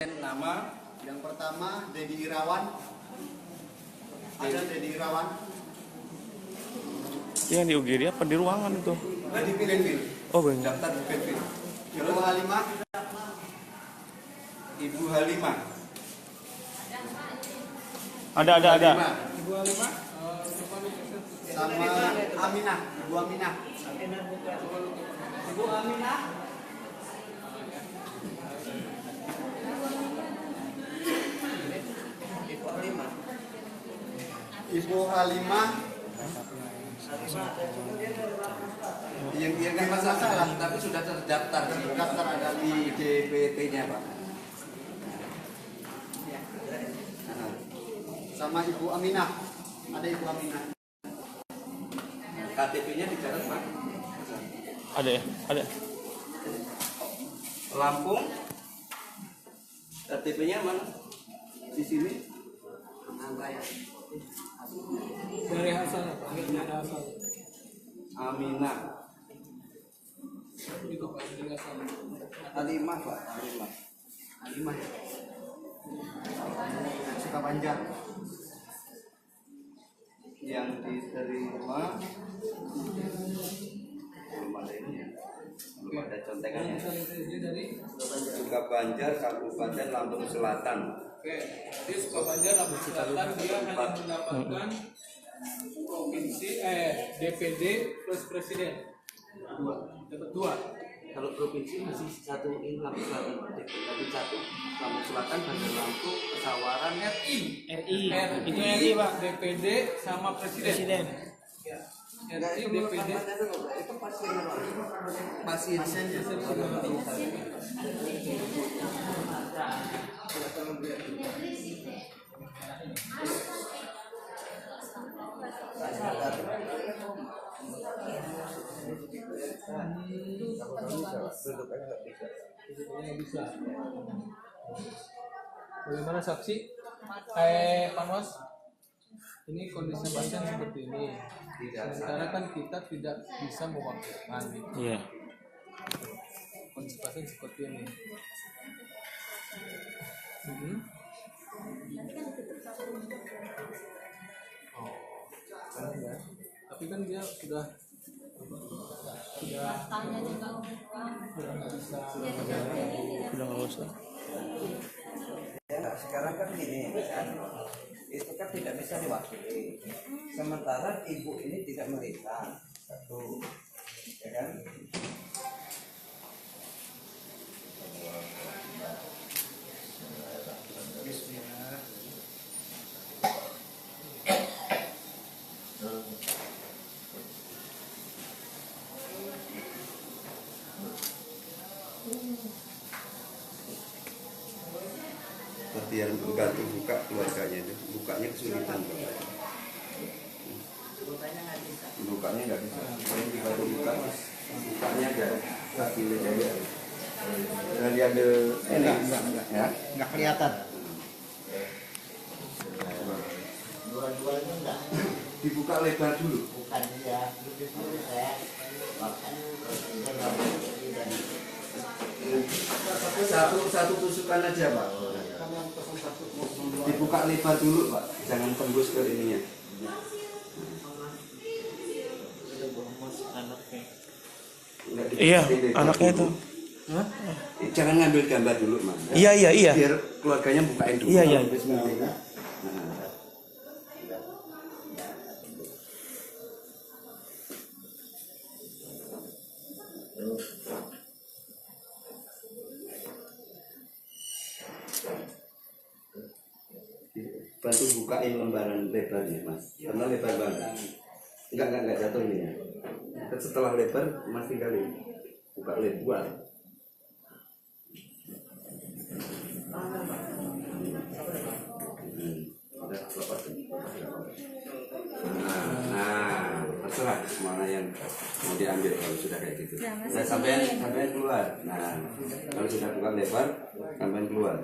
Nama yang pertama Dedi Irawan. Ada Dedi Irawan. Yang di UGD apa di ruangan itu? Di Pilenville. Oh benar. Daftar di Pilenville. Ibu Halimah. Ibu Halimah. Ada. Ibu Halimah. Sama Aminah. Ibu Aminah. Ibu Aminah. Ibu Halimah. Yang nggak masalah, tapi sudah terdaftar. Terdaftar ada di DPT-nya, Pak. Sama Ibu Aminah. Ada Ibu Aminah. KTP-nya dicatat, Pak. Ada ya? Ada. Lampung. KTP-nya mana? Di sini. Dari asal, panggilnya ada asal. Aminah. Itu Pak, dari asal. Alimah, Pak. Alimah. Sukabanjar. Yang diterima belum ada ini ya. Belum ada contekannya. Ini dari Sukabanjar, Kabupaten Lampung Selatan. Oke, di Sukabanjar, Lampung Selatan dia hanya mendapatkan provinsi DPD plus presiden. Dapat 2. Kalau provinsi masih satu ini Lampung Selatan, tapi satu Lampung Selatan, Bandar Lampung, Pesawaran, RI. Itu RI Pak, DPD sama presiden. Ya. RI, DPD. itu pasiennya. Bisa. Bagaimana saksi? Panwas, ini kondisi pasien seperti ini. Sementara kan kita tidak bisa mewakilkan. Iya. Kondisi pasien seperti ini. Tapi kan dia sudah nggak bisa. Udah nggak usah. Ya, sekarang kan gini, itu kan tidak bisa diwakili. Sementara ibu ini tidak melihat satu, ya kan? Seperti yang membantu buka keluarganya itu, bukanya kesulitan. Bukanya nggak bisa. Yang dibantu buka, bukanya aja hasilnya aja. Dan diambil ini, ya, nggak kelihatan. Dua-duanya enggak, Dibuka lebar dulu. bukan dia itu saya bahkan Satu tusukan aja, Pak. Dibuka lebar dulu, Pak. Jangan tembus ke ininya. Iya, anaknya itu. Jangan ngambil gambar dulu, Mas. Iya. Biar keluarganya bukain dulu. Iya. Bismillah. Bantu bukain lembaran lebarnya, Mas. Karena lebar banget. Enggak jatuh ini ya. Setelah lebar, Mas tinggal buka lebar. Nah, terserah mana yang mau diambil kalau sudah kayak gitu. Nah, sampai keluar. Nah, kalau sudah buka lebar, sampai keluar.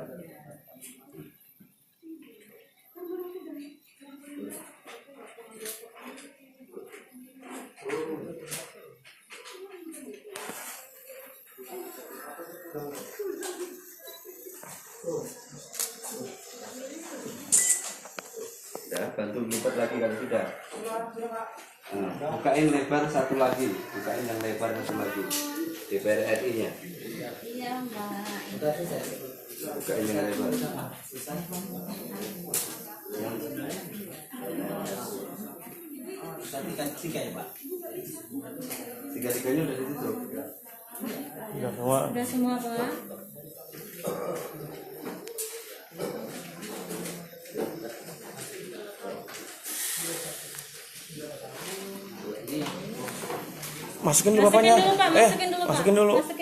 Ya, bantu lipat lagi kalau sudah. Nah, bukain lebar satu lagi, bukain yang lebar satu lagi. DPR RI-nya. Iya, Mbak. Bukain yang lebar. Tiga ya Pak. Tiga-tiganya udah ditutup. Udah semua. Udah semua, Pak. Masukin dulu bapaknya. Masukin dulu, Pak. Masukin dulu, Pak. Masukin dulu. Masukin